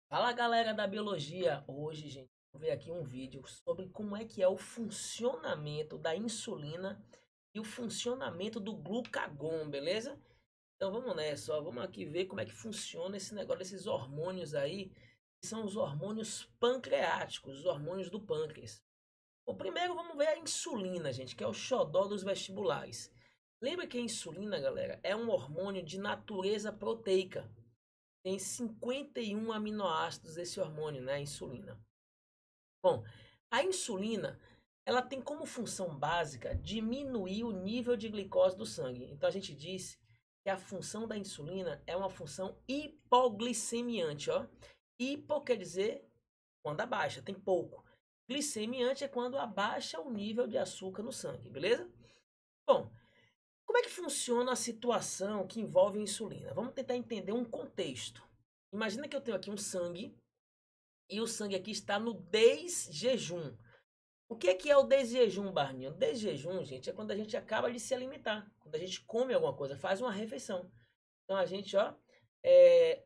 Fala galera da biologia! Hoje, gente, vou ver aqui um vídeo sobre como é que é o funcionamento da insulina e o funcionamento do glucagon, beleza? Então vamos nessa, ó. Vamos aqui ver como é que funciona esse negócio desses hormônios aí, que são os hormônios pancreáticos, os hormônios do pâncreas. Bom, primeiro vamos ver a insulina, gente, que é o xodó dos vestibulares. Lembra que a insulina, galera, é um hormônio de natureza proteica. Tem 51 aminoácidos esse hormônio, né, a insulina. Bom, a insulina, ela tem como função básica diminuir o nível de glicose do sangue. Então a gente diz que a função da insulina é uma função hipoglicemiante, ó. Hipo quer dizer quando abaixa, tem pouco. Glicemiante é quando abaixa o nível de açúcar no sangue, beleza? Bom, como é que funciona a situação que envolve a insulina? Vamos tentar entender um contexto. Imagina que eu tenho aqui um sangue e o sangue aqui está no desjejum. O que é o desjejum, Barninho? Desjejum, gente, é quando a gente acaba de se alimentar. Quando a gente come alguma coisa, faz uma refeição. Então a gente, ó, é,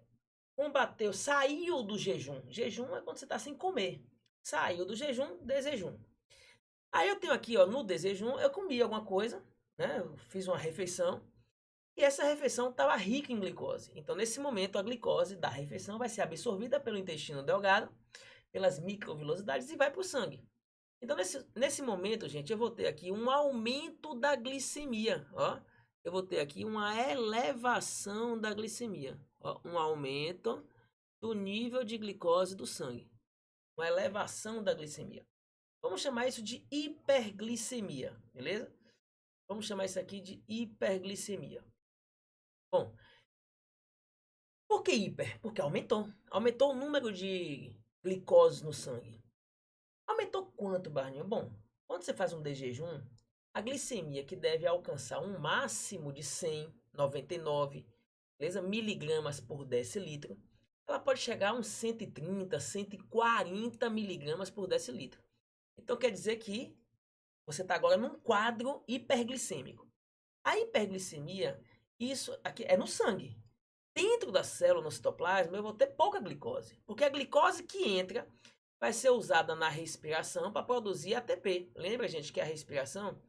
combateu, saiu do jejum. Jejum é quando você está sem comer. Saiu do jejum, desjejum. Aí eu tenho aqui, ó, no desjejum, eu comi alguma coisa, né? Eu fiz uma refeição. E essa refeição estava rica em glicose. Então, nesse momento, a glicose da refeição vai ser absorvida pelo intestino delgado, pelas microvilosidades e vai para o sangue. Então, nesse momento, gente, eu vou ter aqui um aumento da glicemia. Ó. Eu vou ter aqui uma elevação da glicemia. Ó, um aumento do nível de glicose do sangue. Uma elevação da glicemia. Vamos chamar isso de hiperglicemia, beleza? Vamos chamar isso aqui de hiperglicemia. Bom, por que hiper? Porque aumentou. Aumentou o número de glicose no sangue. Aumentou quanto, Barninho? Bom, quando você faz um desjejum, a glicemia que deve alcançar um máximo de 100, 99, beleza? Miligramas por decilitro, ela pode chegar a uns 130, 140 miligramas por decilitro. Então quer dizer que você está agora num quadro hiperglicêmico. A hiperglicemia, isso aqui é no sangue. Dentro da célula no citoplasma, eu vou ter pouca glicose, porque a glicose que entra vai ser usada na respiração para produzir ATP. Lembra, gente, que a respiração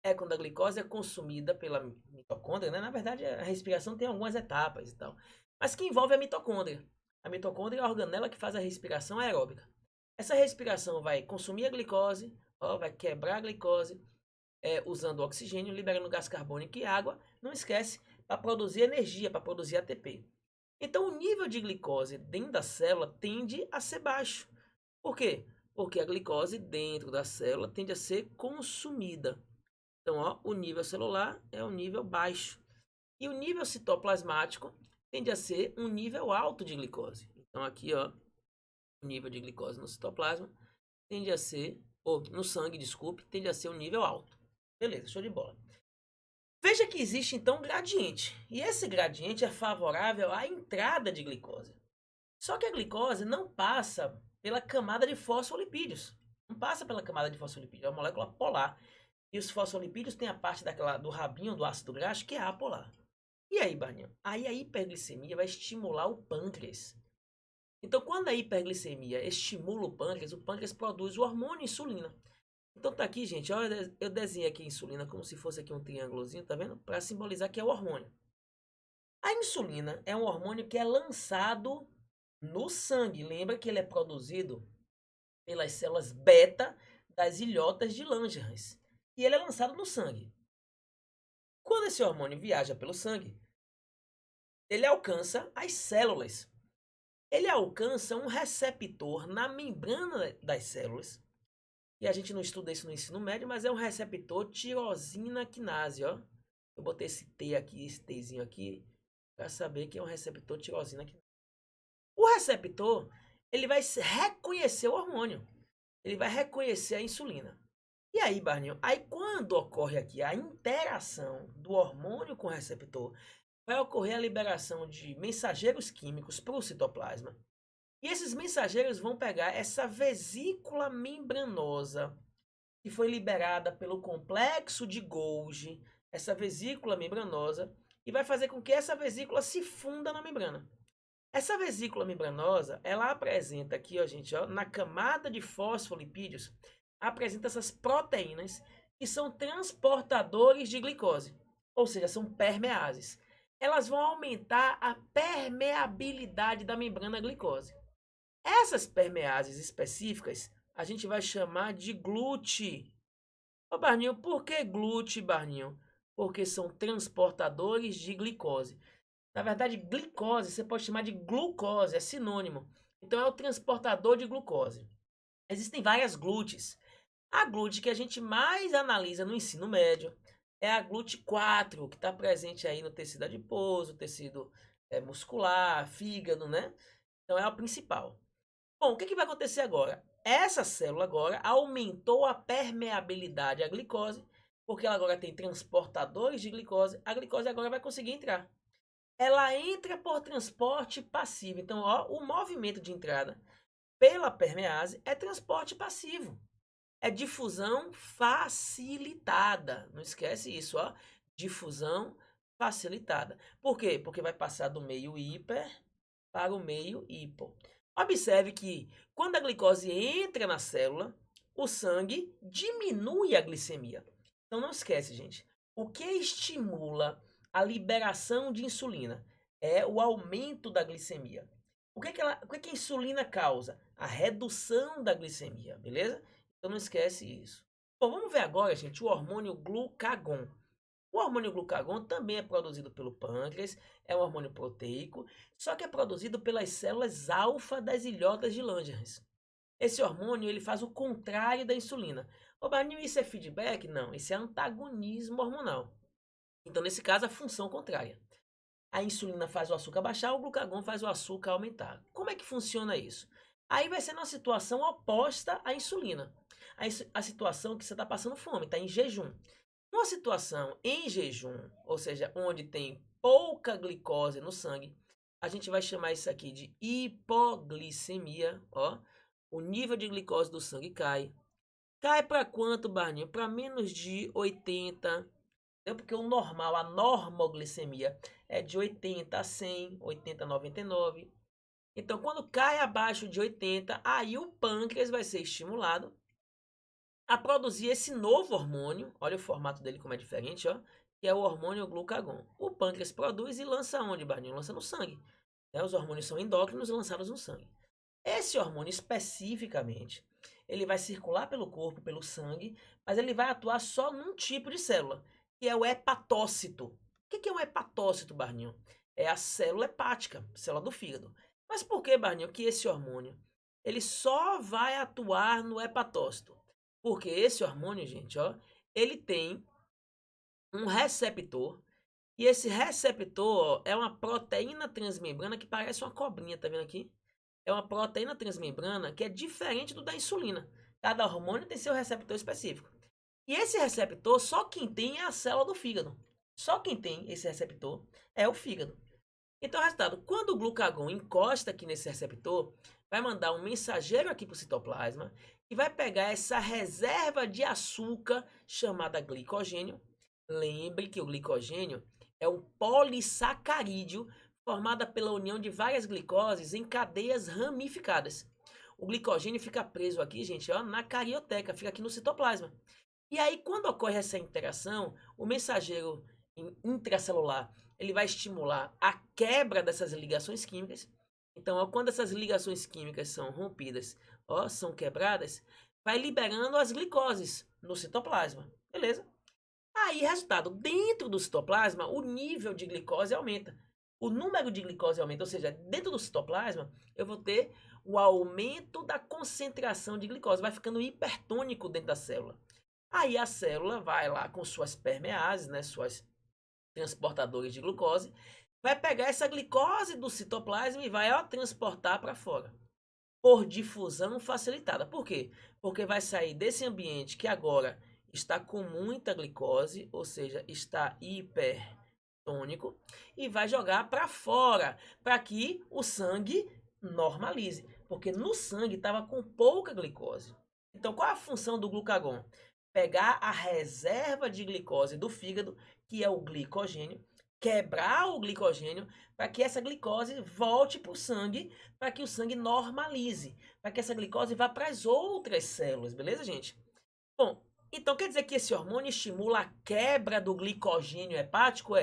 é quando a glicose é consumida pela mitocôndria, né? Na verdade, a respiração tem algumas etapas e tal, mas que envolve a mitocôndria. A mitocôndria é a organela que faz a respiração aeróbica. Essa respiração vai consumir a glicose, ó, vai quebrar a glicose, usando oxigênio, liberando gás carbônico e água. Não esquece, para produzir energia, para produzir ATP. Então, o nível de glicose dentro da célula tende a ser baixo. Por quê? Porque a glicose dentro da célula tende a ser consumida. Então, ó, o nível celular é um nível baixo. E o nível citoplasmático tende a ser um nível alto de glicose. Então, aqui, ó, o nível de glicose no citoplasma tende a ser, ou no sangue, desculpe, tende a ser um nível alto. Beleza, show de bola. Veja que existe então um gradiente, e esse gradiente é favorável à entrada de glicose. Só que a glicose não passa pela camada de fosfolipídios. Não passa pela camada de fosfolipídios, é uma molécula polar. E os fosfolipídios têm a parte do rabinho do ácido graxo que é apolar. E aí, Barninho? Aí a hiperglicemia vai estimular o pâncreas. Então, quando a hiperglicemia estimula o pâncreas produz o hormônio insulina. Então tá aqui, gente, olha, eu desenhei aqui a insulina como se fosse aqui um triângulozinho, tá vendo? Para simbolizar que é o hormônio. A insulina é um hormônio que é lançado no sangue. Lembra que ele é produzido pelas células beta das ilhotas de Langerhans. E ele é lançado no sangue. Quando esse hormônio viaja pelo sangue, ele alcança as células. Ele alcança um receptor na membrana das células. E a gente não estuda isso no ensino médio, mas é um receptor tirosina quinase, ó. Eu botei esse T aqui, esse Tzinho aqui, para saber que é um receptor tirosina quinase. O receptor, ele vai reconhecer o hormônio. Ele vai reconhecer a insulina. E aí, Barninho, aí quando ocorre aqui a interação do hormônio com o receptor, vai ocorrer a liberação de mensageiros químicos para o citoplasma. E esses mensageiros vão pegar essa vesícula membranosa que foi liberada pelo complexo de Golgi, essa vesícula membranosa, e vai fazer com que essa vesícula se funda na membrana. Essa vesícula membranosa, ela apresenta aqui, ó, gente, ó, na camada de fosfolipídios, apresenta essas proteínas que são transportadores de glicose, ou seja, são permeases. Elas vão aumentar a permeabilidade da membrana glicose. Essas permeases específicas a gente vai chamar de GLUT. Ô Barninho, por que GLUT, Barninho? Porque são transportadores de glicose. Na verdade, glicose você pode chamar de glucose, é sinônimo. Então é o transportador de glucose. Existem várias glutes. A glute que a gente mais analisa no ensino médio é a glute 4, que está presente aí no tecido adiposo, tecido muscular, fígado, né? Então é a principal. Bom, o que vai acontecer agora? Essa célula agora aumentou a permeabilidade à glicose, porque ela agora tem transportadores de glicose. A glicose agora vai conseguir entrar. Ela entra por transporte passivo. Então, ó, o movimento de entrada pela permease é transporte passivo. É difusão facilitada. Não esquece isso, ó. Difusão facilitada. Por quê? Porque vai passar do meio hiper para o meio hipo. Observe que quando a glicose entra na célula, o sangue diminui a glicemia. Então não esquece, gente. O que estimula a liberação de insulina é o aumento da glicemia. O que a insulina causa? A redução da glicemia, beleza? Então não esquece isso. Bom, vamos ver agora, gente, o hormônio glucagon. O hormônio glucagon também é produzido pelo pâncreas, é um hormônio proteico, só que é produzido pelas células alfa das ilhotas de Langerhans. Esse hormônio ele faz o contrário da insulina. Ô, Barninho, isso é feedback? Não, isso é antagonismo hormonal. Então, nesse caso, a função contrária. A insulina faz o açúcar baixar, o glucagon faz o açúcar aumentar. Como é que funciona isso? Aí vai ser uma situação oposta à insulina. A situação que você está passando fome, está em jejum. Uma situação em jejum, ou seja, onde tem pouca glicose no sangue, a gente vai chamar isso aqui de hipoglicemia, ó. O nível de glicose do sangue cai. Cai para quanto, Barninho? Para menos de 80. Porque o normal, a normoglicemia é de 80 a 100, 80 a 99. Então, quando cai abaixo de 80, aí o pâncreas vai ser estimulado a produzir esse novo hormônio. Olha o formato dele como é diferente, ó, que é o hormônio glucagon. O pâncreas produz e lança onde, Barninho? Lança no sangue. Os hormônios são endócrinos lançados no sangue. Esse hormônio especificamente, ele vai circular pelo corpo, pelo sangue, mas ele vai atuar só num tipo de célula, que é o hepatócito. O que é um hepatócito, Barninho? É a célula hepática, célula do fígado. Mas por que, Barninho, que esse hormônio ele só vai atuar no hepatócito? Porque esse hormônio, gente, ó, ele tem um receptor, e esse receptor, ó, é uma proteína transmembrana que parece uma cobrinha, tá vendo aqui? É uma proteína transmembrana que é diferente do da insulina. Cada hormônio tem seu receptor específico. E esse receptor, só quem tem é a célula do fígado. Só quem tem esse receptor é o fígado. Então, resultado, quando o glucagon encosta aqui nesse receptor, vai mandar um mensageiro aqui para o citoplasma e vai pegar essa reserva de açúcar chamada glicogênio. Lembre que o glicogênio é um polissacarídeo formada pela união de várias glicoses em cadeias ramificadas. O glicogênio fica preso aqui, gente, ó, na carioteca, fica aqui no citoplasma. E aí, quando ocorre essa interação, o mensageiro intracelular ele vai estimular a quebra dessas ligações químicas. Então, ó, quando essas ligações químicas são rompidas, ó, são quebradas, vai liberando as glicoses no citoplasma. Beleza? Aí, resultado, dentro do citoplasma, o nível de glicose aumenta. O número de glicose aumenta, ou seja, dentro do citoplasma, eu vou ter o aumento da concentração de glicose, vai ficando hipertônico dentro da célula. Aí a célula vai lá com suas permeases, né, suas transportadores de glucose, vai pegar essa glicose do citoplasma e vai, ó, transportar para fora. Por difusão facilitada. Por quê? Porque vai sair desse ambiente que agora está com muita glicose, ou seja, está hipertônico, e vai jogar para fora, para que o sangue normalize. Porque no sangue estava com pouca glicose. Então, qual é a função do glucagon? Pegar a reserva de glicose do fígado, que é o glicogênio, quebrar o glicogênio para que essa glicose volte para o sangue, para que o sangue normalize, para que essa glicose vá para as outras células, beleza, gente? Bom, então quer dizer que esse hormônio estimula a quebra do glicogênio hepático?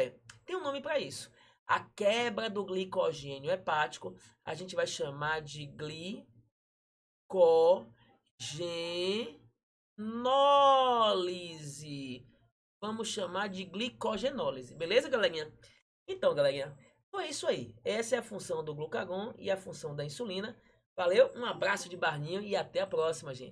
Tem um nome para isso. A quebra do glicogênio hepático a gente vai chamar de glicogenólise. Vamos chamar de glicogenólise, beleza, galerinha? Então, galerinha, foi isso aí. Essa é a função do glucagon e a função da insulina. Valeu, um abraço de Barninho e até a próxima, gente.